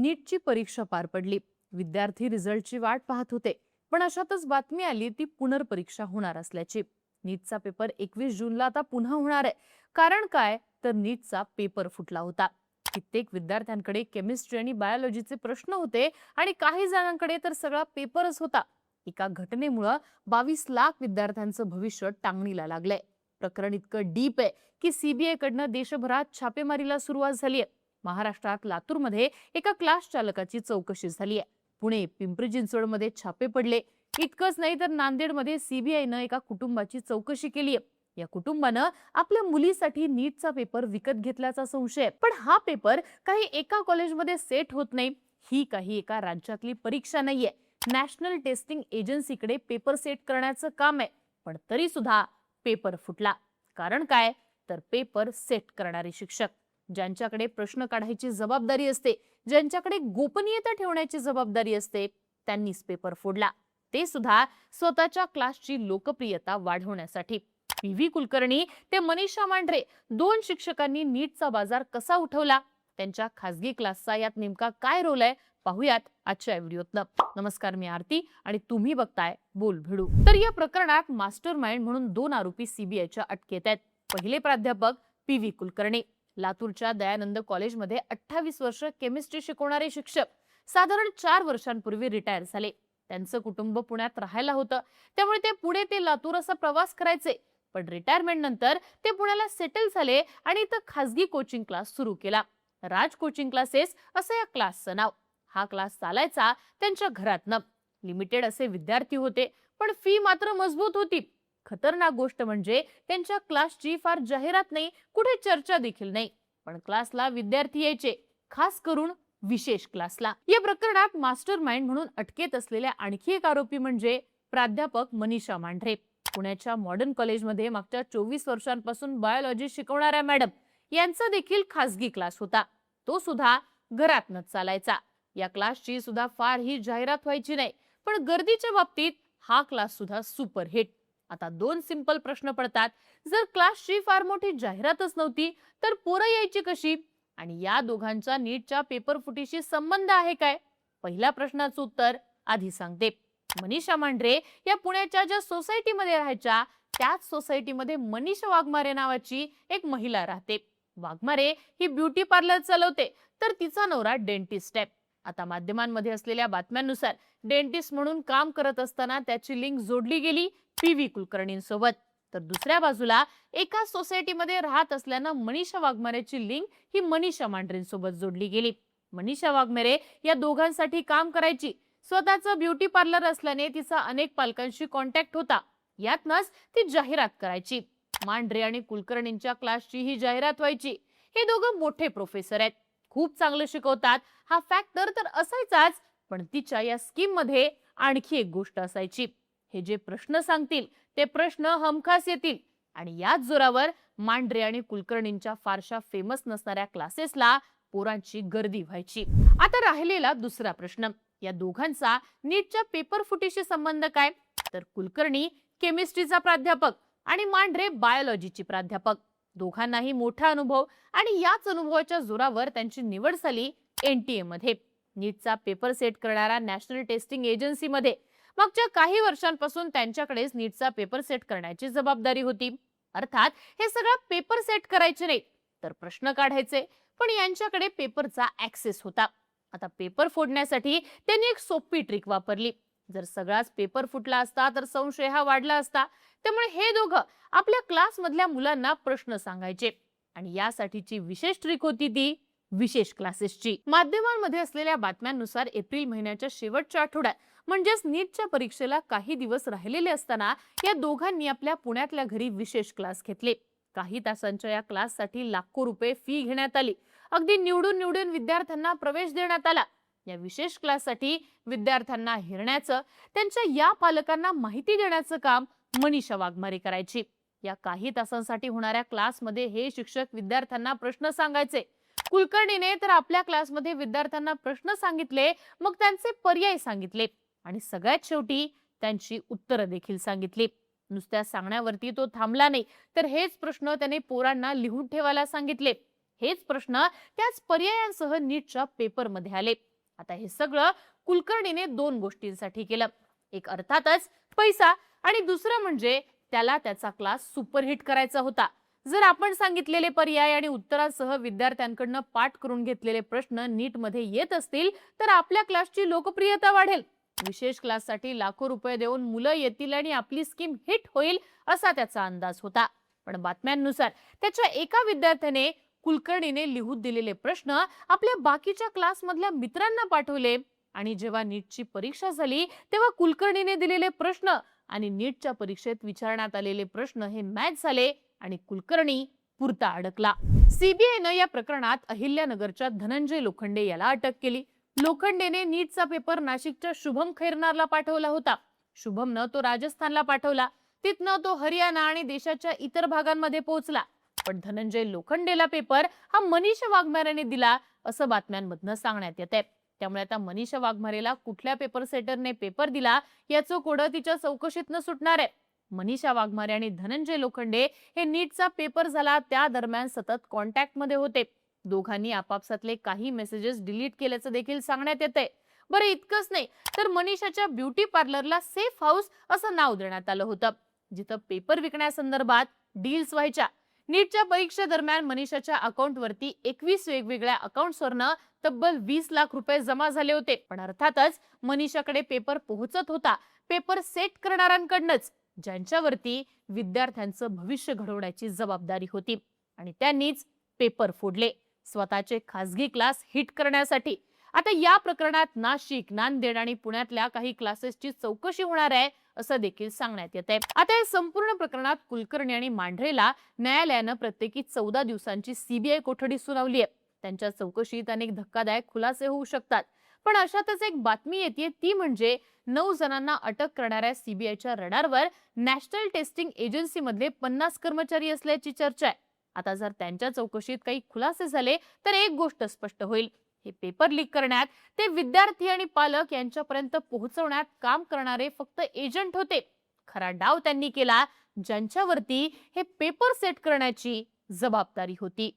नीटची परीक्षा पार पडली. विद्यार्थी रिझल्टची वाट पाहत होते, पण अशातच बातमी आली ती पुनर्परीक्षा होणार असल्याची. नीटचा पेपर 21 जूनला आता पुन्हा होणार आहे. कारण काय, तर नीटचा पेपर फुटला होता. कित्येक विद्यार्थ्यांकडे केमिस्ट्री आणि बायोलॉजीचे प्रश्न होते आणि काही जणांकडे तर सगळा पेपरच होता. एका घटनेमुळे 22 लाख विद्यार्थ्यांचं भविष्य टांगणीला लागलंय. प्रकरण इतकं डीप आहे की सीबीआय कडनं देशभरात छापेमारीला सुरुवात झाली आहे. महाराष्ट्रात लातूरमध्ये एका क्लास चालकाची चौकशी झाली आहे. पुणे, पिंपरी चिंचवडमध्ये छापे पडले. इतकंच नाही तर नांदेडमध्ये सीबीआयनं एका कुटुंबाची चौकशी केली आहे. या कुटुंबानं आपल्या मुलीसाठी नीटचा पेपर विकत घेतल्याचा संशय आहे. पण हा पेपर काही एका कॉलेजमध्ये सेट होत नाही. ही काही एका राज्यातली परीक्षा नाहीये. नॅशनल टेस्टिंग एजन्सीकडे पेपर सेट करण्याचं काम आहे. पण तरी सुद्धा पेपर फुटला. कारण काय, तर पेपर सेट करणारे शिक्षक, ज्यांच्याकडे प्रश्न काढायची जबाबदारी असते, ज्यांच्याकडे गोपनीयता ठेवण्याची जबाबदारी असते, त्यांनीच पेपर फोडला. ते सुद्धा स्वतःच्या क्लासची लोकप्रियता वाढवण्यासाठी. पी.व्ही. कुलकर्णी ते मनीषा मांढरे, दोन शिक्षकांनी नीटचा बाजार कसा उठवला, त्यांच्या खासगी क्लासचा यात नेमका काय रोल आहे, पाहूयात आजच्या व्हिडिओतनं. नमस्कार, मी आरती आणि तुम्ही बघताय बोल भिडू. तर या प्रकरणात मास्टर माइंड म्हणून दोन आरोपी सीबीआयच्या अटकेत आहेत. पहिले प्राध्यापक पी.व्ही. कुलकर्णी, लातूरच्या दयानंद कॉलेजमध्ये 28 वर्ष केमिस्ट्री शिकवणारे शिक्षक, साधारण 4 वर्षांपूर्वी रिटायर झाले. त्यांचं कुटुंब पुण्यात राहायला होतं, त्यामुळे ते पुणे ते लातूर असा प्रवास करायचे. पण रिटायरमेंट नंतर ते पुण्याला सेटल झाले आणि इथं खासगी कोचिंग क्लास सुरू केला. राज कोचिंग क्लासेस असं या क्लासचं नाव. हा क्लास चालायचा त्यांच्या घरातनं. लिमिटेड असे विद्यार्थी होते, पण फी मात्र मजबूत होती. खतरनाक गोष्ट म्हणजे त्यांच्या क्लासची फार जाहिरात नाही, कुठे चर्चा देखील नाही. पण क्लासला विद्यार्थी यायचे, खास करून विशेष क्लासला. या प्रकरणात मास्टर माइंड म्हणून अटकेत असलेल्या आणखी एक आरोपी म्हणजे प्राध्यापक मनीषा मांढरे. पुण्याच्या मॉडर्न कॉलेजमध्ये मागच्या 24 वर्षांपासून बायोलॉजी शिकवणाऱ्या मॅडम यांचा देखील खासगी क्लास होता. तो सुद्धा घरातनच चालायचा. या क्लासची सुद्धा फार ही जाहिरात व्हायची नाही, पण गर्दीच्या बाबतीत हा क्लास सुद्धा सुपरहिट. आता दोन सिंपल प्रश्न पडतात. जर क्लासची फार मोठी जाहिरातच नव्हती, तर पोरं यायची कशी? आणि या दोघांचा नीटच्या पेपर फुटीशी संबंध आहे काय? पहिल्या प्रश्नाचं उत्तर आधी सांगते. मनीषा मांढरे या पुण्याच्या ज्या सोसायटीमध्ये राहायच्या, त्याच सोसायटीमध्ये मनीषा वाघमारे नावाची एक महिला राहते. वाघमारे ही ब्युटी पार्लर चालवते, तर तिचा नवरा डेंटिस्ट आहे. आता माध्यमांमध्ये असलेल्या बातम्यांनुसार डेंटिस्ट म्हणून काम करत असताना त्याची लिंक जोडली गेली पी.व्ही. कुलकर्णींसोबत. तर दुसऱ्या बाजूला एका सोसायटीमध्ये राहत असल्यानं मनीषा वाघमारेची लिंक ही मनीषा मांढरेंसोबत जोडली गेली. मनीषा वाघमारे या दोघांसाठी काम करायची. स्वतःचं ब्युटी पार्लर असल्याने तिचा अनेक पालकांशी कॉन्टॅक्ट होता. यातनच ती जाहिरात करायची. मांढरे आणि कुलकर्णींच्या क्लासची ही जाहिरात व्हायची. हे दोघं मोठे प्रोफेसर आहेत, खूप चांगलं शिकवतात. हा फॅक्टर तर असायचाच, पण तिच्या या स्कीम मध्ये आणखी एक गोष्ट असायची. हे जे प्रश्न सांगतील ते प्रश्न हमखास येतील. आणि याच जोरावर मांढरे आणि कुलकर्णींच्या फारशा फेमस नसणाऱ्या क्लासेसला पोरांची गर्दी व्हायची. आता राहिलेला दुसरा प्रश्न, या दोघांचा नीटच्या पेपर फुटीशी संबंध काय? तर कुलकर्णी केमिस्ट्रीचा प्राध्यापक आणि मांढरे बायोलॉजीची प्राध्यापक. दोघांनाही मोठा अनुभव आणि याच अनुभवाच्या जोरावर त्यांची निवड झाली एनटीए मध्ये, नीटचा पेपर सेट करणाऱ्या नॅशनल टेस्टिंग एजन्सीमध्ये. मागच्या काही वर्षांपासून त्यांच्याकडेच नीटचा पेपर सेट करण्याची जबाबदारी होती. अर्थात हे सगळं पेपर सेट करायचे नाही, तर प्रश्न काढायचे. पण यांच्याकडे पेपरचा ऍक्सेस होता. आता पेपर फोडण्यासाठी त्यांनी एक सोपी ट्रिक वापरली. जर सगळाच पेपर फुटला असता तर संशय हा वाढला असता. त्यामुळे हे दोघं आपल्या क्लास मधल्या मुलांना प्रश्न सांगायचे. आणि यासाठीची विशेष ट्रिक होती ती विशेष क्लासेसची. माध्यमांमध्ये असलेल्या बातम्यांनुसार एप्रिल महिन्याच्या शेवटच्या आठवड्यात, म्हणजेच नीटच्या परीक्षेला काही दिवस राहिलेले असताना, या दोघांनी आपल्या पुण्यातल्या घरी विशेष क्लास घेतले. काही तासांच्या या क्लाससाठी लाखो रुपये फी घेण्यात आली. अगदी निवडून निवडून विद्यार्थ्यांना प्रवेश देण्यात आला. या विशेष क्लाससाठी विद्यार्थ्यांना हिरण्याचं, त्यांच्या या पालकांना माहिती देण्याचं काम मनीषा वाघमारे करायची. या काही तासांसाठी होणाऱ्या क्लासमध्ये हे शिक्षक विद्यार्थ्यांना प्रश्न सांगायचे. कुलकर्णीने तर आपल्या क्लासमध्ये विद्यार्थ्यांना प्रश्न सांगितले, मग त्यांचे पर्याय सांगितले आणि सगळ्यात शेवटी त्यांची उत्तरं देखील सांगितली. नुसत्या सांगण्यावरती तो थांबला नाही, तर हेच प्रश्न त्याने पोरांना लिहून ठेवायला सांगितले. हेच प्रश्न त्याच पर्यायांसह नीटच्या पेपरमध्ये आले. आता हे सगळं कुलकर्णीने दोन गोष्टींसाठी केलं. एक अर्थातच पैसा आणि दुसरं म्हणजे त्याला त्याचा क्लास सुपरहिट करायचा होता. जर आपण सांगितलेले पर्याय आणि उत्तरासह विद्यार्थ्यांकडून पाठ करून घेतलेले प्रश्न नीट मध्ये येत असतील तर आपल्या क्लासची लोकप्रियता वाढेल. विशेष क्लाससाठी लाखो रुपये देऊन मुलं येतील आणि आपली स्कीम हिट होईल असा त्याचा अंदाज होता. पण बातम्यांनुसार त्याच्या एका विद्यार्थ्याने कुलकर्णीने लिहून दिलेले प्रश्न आपल्या बाकीच्या क्लासमधल्या मित्रांना पाठवले आणि जेव्हा नीटची परीक्षा झाली तेव्हा कुलकर्णीने दिलेले प्रश्न आणि नीटच्या परीक्षेत विचारण्यात आलेले प्रश्न हे मॅच झाले आणि कुलकर्णी पुरता अडकला. सीबीआयनं या प्रकरणात अहिल्यानगरच्या धनंजय लोखंडे याला अटक केली. लोखंडेने नीटचा पेपर नाशिकच्या शुभम खैरनारला पाठवला होता. शुभमनं तो राजस्थानला पाठवला. तिथनं तो हरियाणा आणि देशाच्या इतर भागांमध्ये पोहोचला. पण धनंजय लोखंडेला पेपर हा मनीषा वाघमारेने दिला असं बातम्यांमधनं सांगण्यात येते. त्यामुळे आता मनीषा वाघमारेला कुठल्या पेपर सेटरने पेपर दिला याचं कोडं तिच्या चौकशीतनं सुटणार आहे. मनीषा वाघमारे आणि धनंजय लोखंडे हे नीटचा पेपर झाला त्या दरम्यान सतत कॉन्टॅक्ट मध्ये होते. दोघांनी आपापसातले काही मेसेजेस डिलीट केल्याचं देखील सांगण्यात येते. बरं इतकंच नाही तर मनीषाच्या ब्युटी पार्लरला सेफ हाऊस असं नाव देण्यात आलं होतं, जिथं पेपर विकण्यासंदर्भात डील्स व्हायच्या. नीटच्या परीक्षेदरम्यान मनीषाच्या अकाउंटवरती 21 वेगवेगळ्या अकाउंट्सवरनं तब्बल 20 लाख रुपये जमा झाले होते. पण अर्थातच मनीषाकडे पेपर पोहोचत होता पेपर सेट करणाऱ्यांकडनंच, ज्यांच्यावरती विद्यार्थ्यांचं भविष्य घडवण्याची जबाबदारी होती आणि त्यांनीच पेपर फोडले स्वतःचे खासगी क्लास हिट करण्यासाठी. आता या प्रकरणात नाशिक, नांदेड आणि पुण्यातल्या काही क्लासेसची चौकशी होणार आहे असं देखील सांगण्यात येत आहे. आता या संपूर्ण प्रकरणात कुलकर्णी आणि मांढरेला न्यायालयानं प्रत्येकी 14 दिवसांची सीबीआय कोठडी सुनावली आहे. त्यांच्या चौकशीत अनेक धक्कादायक खुलासे होऊ शकतात. पण अशातच एक बातमी येते ती म्हणजे 9 जणांना अटक करणाऱ्या सीबीआयच्या रडारवर नॅशनल टेस्टिंग एजन्सी मधले 50 कर्मचारी असल्याची चर्चा आहे. आता जर त्यांच्या चौकशीत काही खुलासे झाले तर एक गोष्ट स्पष्ट होईल, हे पेपर लीक करण्यात ते विद्यार्थी आणि पालक यांच्यापर्यंत पोहोचवण्यात काम करणारे फक्त एजंट होते. खरा डाव त्यांनी केला ज्यांच्यावरती हे पेपर सेट करण्याची जबाबदारी होती.